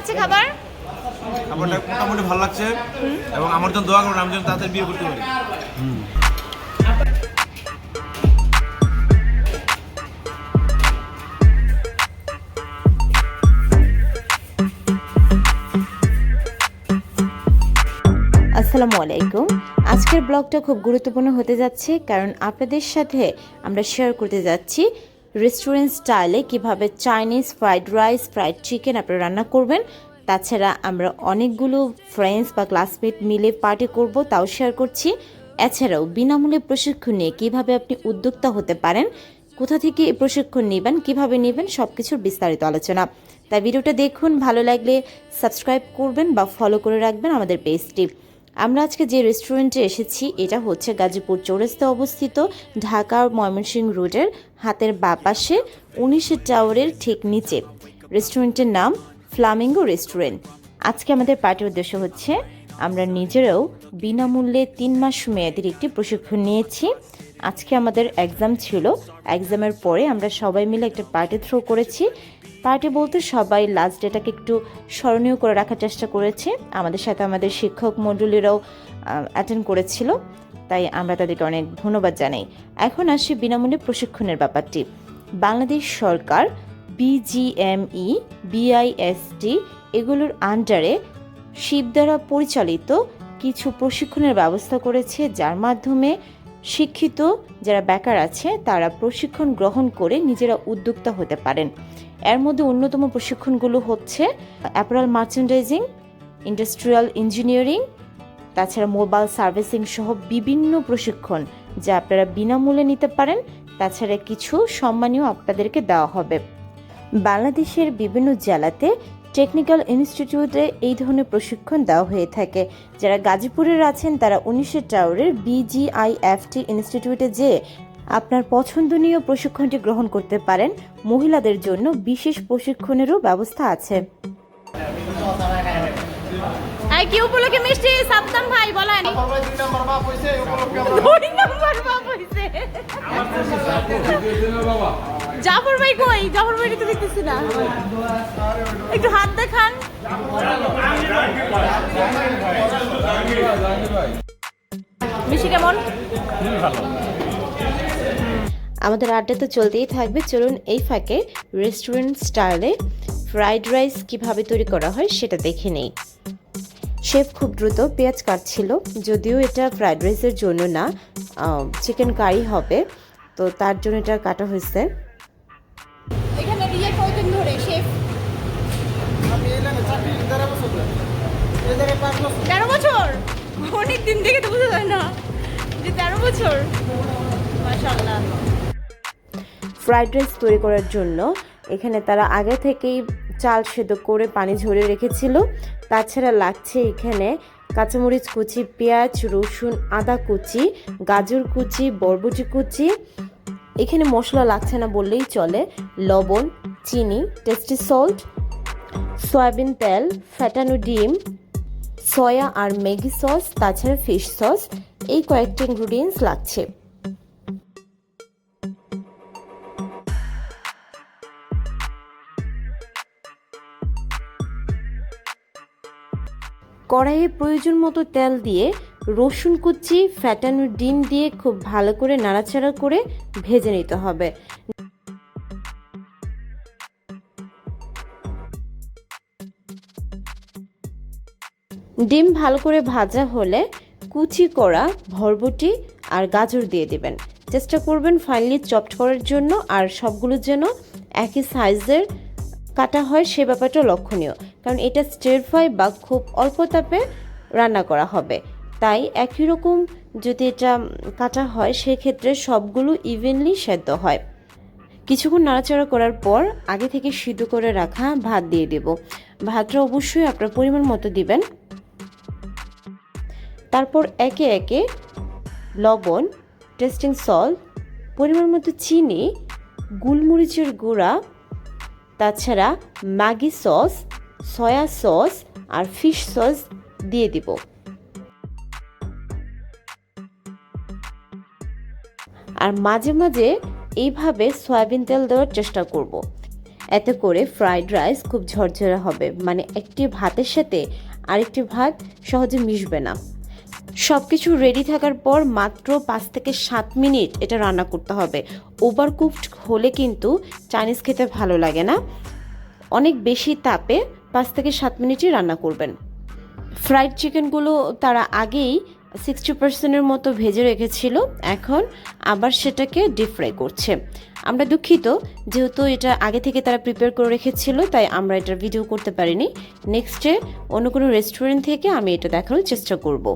লাগছে খাবার? খাবারটা মোটামুটি ভালো লাগছে এবং আমার জন্য দোয়া করুন আমি যেন তাড়াতাড়ি বিয়ে করতে পারি। আসসালামু আলাইকুম। আজকের ব্লগটা খুব গুরুত্বপূর্ণ হতে যাচ্ছে, কারণ আপনাদের সাথে আমরা শেয়ার করতে যাচ্ছি রেস্টুরেন্ট স্টাইলে কিভাবে Chinese fried rice, fried chicken আপনারা রান্না করবেন। তাছাড়া আমরা অনেকগুলো ফ্রেন্ডস বা ক্লাসমেট মিলে পার্টি করব, তাও শেয়ার করছি। এছাড়াও বিনামূল্যে প্রশিক্ষণ নিয়ে কীভাবে আপনি উদ্যোক্তা হতে পারেন, কোথা থেকে এই প্রশিক্ষণ নেবেন, কিভাবে নেবেন, সব কিছুর বিস্তারিত আলোচনা। তাই ভিডিওটা দেখুন, ভালো লাগলে সাবস্ক্রাইব করবেন বা ফলো করে রাখবেন আমাদের পেজটি। আমরা আজকে যে রেস্টুরেন্টে এসেছি এটা হচ্ছে গাজীপুর চৌরাস্তায় অবস্থিত, ঢাকা ময়মনসিংহ রোডের হাতের বাঁ পাশে 19 টাওয়ারের ঠিক নিচে। রেস্টুরেন্টের নাম ফ্লামিঙ্গো রেস্টুরেন্ট। আজকে আমাদের পার্টির উদ্দেশ্য হচ্ছে আমরা নিজেরাও বিনামূল্যে 3 মাস মেয়াদের একটি প্রশিক্ষণ নিয়েছি। আজকে আমাদের এক্সাম ছিল, এক্সামের পরে আমরা সবাই মিলে একটা পার্টি থ্রো করেছি। পার্টি বলতে সবাই লাস্ট ডেটাকে একটু স্মরণীয় করে রাখার চেষ্টা করেছে। আমাদের সাথে আমাদের শিক্ষক মণ্ডলীরাও অ্যাটেন্ড করেছিল, তাই আমরা তাদেরকে অনেক ধন্যবাদ জানাই। এখন আসি বিনামূল্যে প্রশিক্ষণের ব্যাপারটি। বাংলাদেশ সরকার BGME, BIST এগুলোর আন্ডারে শিপ দ্বারা পরিচালিত কিছু প্রশিক্ষণের ব্যবস্থা করেছে, যার মাধ্যমে শিক্ষিত যারা বেকার আছে তারা প্রশিক্ষণ গ্রহণ করে নিজেরা উদ্যোক্তা হতে পারেন। এর মধ্যে অন্যতম প্রশিক্ষণগুলো হচ্ছে অ্যাপারেল মার্চেন্ডাইজিং, ইন্ডাস্ট্রিয়াল ইঞ্জিনিয়ারিং, তাছাড়া মোবাইল সার্ভিসিং সহ বিভিন্ন প্রশিক্ষণ যা আপনারা বিনামূল্যে নিতে পারেন। তাছাড়া কিছু সম্মানীয় আপনাদেরকে দেওয়া হবে। বাংলাদেশের বিভিন্ন জেলাতে টেকনিক্যাল ইনস্টিটিউটে এই ধরনের প্রশিক্ষণ দেওয়া হয়ে থাকে। যারা গাজীপুরের আছেন তারা 19 টাওয়ারের BGIFT ইনস্টিটিউটে যেয়ে আপনার পছন্দনীয় প্রশিক্ষণটি গ্রহণ করতে পারেন। মহিলাদের জন্য বিশেষ প্রশিক্ষণেরও ব্যবস্থা আছে। কি উপলক্ষে মিষ্টি সাবধান ভাই বলেন? 2 নম্বর বাপ হইছে, জাফর ভাই কই? জাফর ভাই তো দেখতেছি না, একটু হাত দেখান। মিষ্টি কেমন? ভালো। আমাদের আড্ডা তো চলতেই থাকবে। চলুন এই ফাঁকে রেস্টুরেন্ট স্টাইলে ফ্রাইড রাইস কিভাবে তৈরি করা হয় সেটা দেখে নেই। শেফ খুব দ্রুত পেঁয়াজ কাটছিল, যদিও এটা ফ্রাইড রাইসের জন্য না, চিকেন কারি হবে, তো তার জন্য এটা কাটা হয়েছে। এখানে রিয়ে কতদিন ধরে শেফ? আমি এলাম 13 বছর। অনেক দিন থেকে তো বোঝা যায় না যে 13 বছর। মাশাআল্লাহ। ফ্রাইড রাইস তৈরি করার জন্য এখানে তারা আগে থেকেই চাল সেদ্ধ করে পানি ঝরিয়ে রেখেছিল। তাছাড়া লাগছে এখানে কাঁচামরিচ কুচি, পেঁয়াজ, রসুন, আদা কুচি, গাজর কুচি, বরবটি কুচি। এখানে মশলা লাগছে না বললেই চলে। লবণ, চিনি, টেস্টি সল্ট, সয়াবিন তেল, ফ্যাটানো ডিম, সয়া আর ম্যাগি সস, তাছাড়া ফিশ সস, এই কয়েকটি ইনগ্রিডিয়েন্টস লাগছে। কড়াইয়ে প্রয়োজন মতো তেল দিয়ে রসুন কুচি, ফ্যাটানো ডিম দিয়ে খুব ভালো করে নাড়াচাড়া করে ভেজে নিতে হবে। ডিম ভালো করে ভাজা হলে কুচি করা বরবটি আর গাজর দিয়ে দিবেন। চেষ্টা করবেন ফাইনালি চপড করার জন্য, আর সবগুলো যেন একই সাইজের কাটা হয় সে ব্যাপারটা লক্ষণীয়, কারণ এটা স্টির ফ্রাই বা খুব অল্প তাপে রান্না করা হবে। তাই একই রকম যদি এটা কাটা হয় সেক্ষেত্রে সবগুলো ইভেনলি সেদ্ধ হয়। কিছুক্ষণ নাড়াচাড়া করার পর আগে থেকে সিদ্ধ করে রাখা ভাত দিয়ে দেব। ভাতটা অবশ্যই আপনার পরিমাণ মতো দিবেন। তারপর একে একে লবণ, টেস্টিং সল্ট, পরিমাণ মতো চিনি, গোলমরিচের গুঁড়া, তাছাড়া ম্যাগি সস, সয়া সস আর ফিশ সস দিয়ে দিব। আর মাঝে মাঝে এইভাবে সয়াবিন তেল দেওয়ার চেষ্টা করব। এতে করে ফ্রাইড রাইস খুব ঝরঝরে হবে, মানে একটি ভাতের সাথে আরেকটি ভাত সহজে মিশবে না। সব কিছু রেডি থাকার পর মাত্র 5 থেকে 7 মিনিট এটা রান্না করতে হবে। ওভারকুকড হলে কিন্তু চাইনিজ খেতে ভালো লাগে না। অনেক বেশি তাপে 5 থেকে 7 মিনিটই রান্না করবেন। ফ্রাইড চিকেনগুলো তারা আগেই 60% মতো ভেজে রেখেছিল, এখন আবার সেটাকে ডিপ ফ্রাই করছে। আমরা দুঃখিত, যেহেতু এটা আগে থেকে তারা প্রিপেয়ার করে রেখেছিল তাই আমরা এটার ভিডিও করতে পারিনি। নেক্সটে অন্য কোনো রেস্টুরেন্ট থেকে আমি এটা দেখানোর চেষ্টা করব।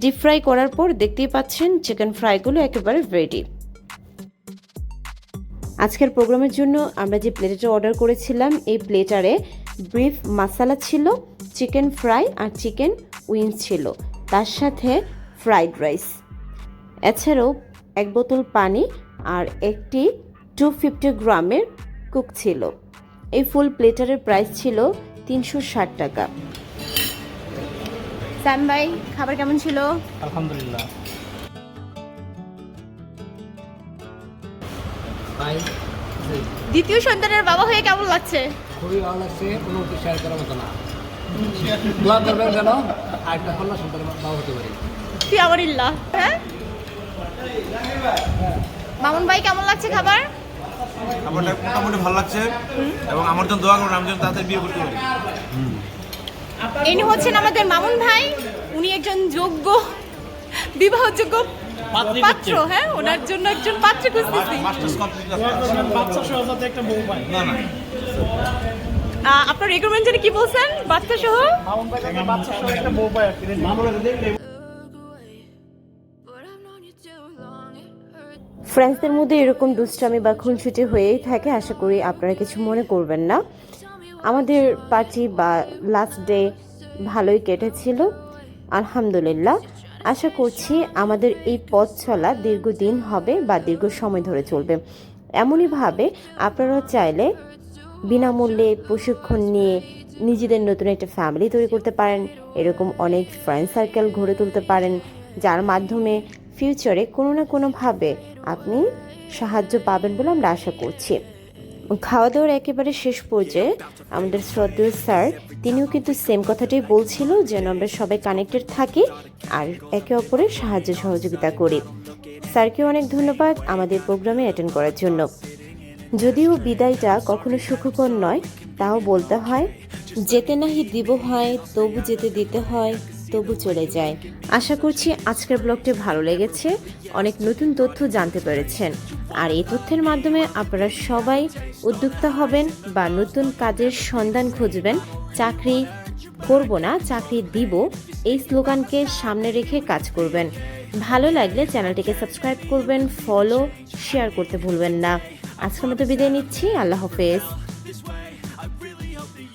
ডিপ ফ্রাই করার পর দেখতেই পাচ্ছেন চিকেন ফ্রাইগুলো একেবারে রেডি। আজকের প্রোগ্রামের জন্য আমরা যে প্লেটারটা অর্ডার করেছিলাম এই প্লেটারে বিফ মাসালা ছিল, চিকেন ফ্রাই আর চিকেন উইংস ছিল, তার সাথে ফ্রাইড রাইস, এছাড়াও 1 বোতল পানি আর একটি 250 গ্রামের কুক ছিল। এই ফুল প্লেটারের প্রাইস ছিল 360 টাকা। স্যাম ভাই, খাবার কেমন ছিল? আলহামদুলিল্লাহ। দ্বিতীয় সন্তানের বাবা হয়ে কেমন লাগছে? খুবই ভালো লাগছে, কোনো কিছু শেয়ার করার মতো না। দোয়া করবেন যেন আরেকটা কন্যা সন্তানের বাবা হতে পারি। ফি আমারিল্লাহ। হ্যাঁ মামুন ভাই, কেমন লাগছে খাবার? খাবারটা মোটামুটি ভালো লাগছে এবং আমার জন্য দোয়া করুন, আমি যেন তাড়াতাড়ি বিয়ে করতে পারি। ইনি হচ্ছেন আমাদের মামুন ভাই, উনি একজন যোগ্য বিবাহযোগ্য পাত্র। হ্যাঁ, ওনার জন্য একজন পাত্র খুঁজতেছি। মাস্টার্স কমপ্লিট বাচ্চা সহ যাতে একটা বউ পায়। না না, আপনার রিকমেন্ড জানি কি বলছেন? বাচ্চা সহ মামুন ভাই যাতে বাচ্চা সহ একটা বউ পায় আর কি। ফ্রেন্ডসদের মধ্যে এরকম দুষ্টামি বা খুনসুটি হয়েই থাকে, আশা করি আপনারা কিছু মনে করবেন না। আমাদের পার্টি বা লাস্ট ডে ভালোই কেটেছিল আলহামদুলিল্লাহ। আশা করছি আমাদের এই পথ চলা দীর্ঘদিন হবে বা দীর্ঘ সময় ধরে চলবে। এমনইভাবে আপনারা চাইলে বিনামূল্যে প্রশিক্ষণ নিয়ে নিজেদের নতুন একটা ফ্যামিলি তৈরি করতে পারেন, এরকম অনেক ফ্রেন্ড সার্কেল গড়ে তুলতে পারেন, যার মাধ্যমে ফিউচারে কোনো না কোনোভাবে আপনি সাহায্য পাবেন বলে আমরা আশা করছি। খাওয়া দাওয়ার একেবারে শেষ পর্যায়ে আমাদের শ্রদ্ধেয় স্যার তিনিও কিন্তু সেম কথাটাই বলছিল, যেন আমরা সবাই কানেক্টেড থাকি আর একে অপরের সাহায্য সহযোগিতা করি। স্যারকে অনেক ধন্যবাদ আমাদের প্রোগ্রামে অ্যাটেন্ড করার জন্য। যদিও বিদায়টা কখনো সুখকর নয়, তাও বলতে হয়, যেতে নাহি দিব হয় তবু যেতে দিতে হয়, তবু চলে যায়। আশা করছি আজকের ব্লগটি ভালো লেগেছে, অনেক নতুন তথ্য জানতে পেরেছেন, আর এই তথ্যের মাধ্যমে আপনারা সবাই উদ্যোক্তা হবেন বা নতুন কাজের সন্ধান খুঁজবেন। চাকরি করব না, চাকরি দিব, এই স্লোগানকে সামনে রেখে কাজ করবেন। ভালো লাগলে চ্যানেলটিকে সাবস্ক্রাইব করবেন, ফলো শেয়ার করতে ভুলবেন না। আজকের মতো বিদায় নিচ্ছি, আল্লাহ হাফেজ।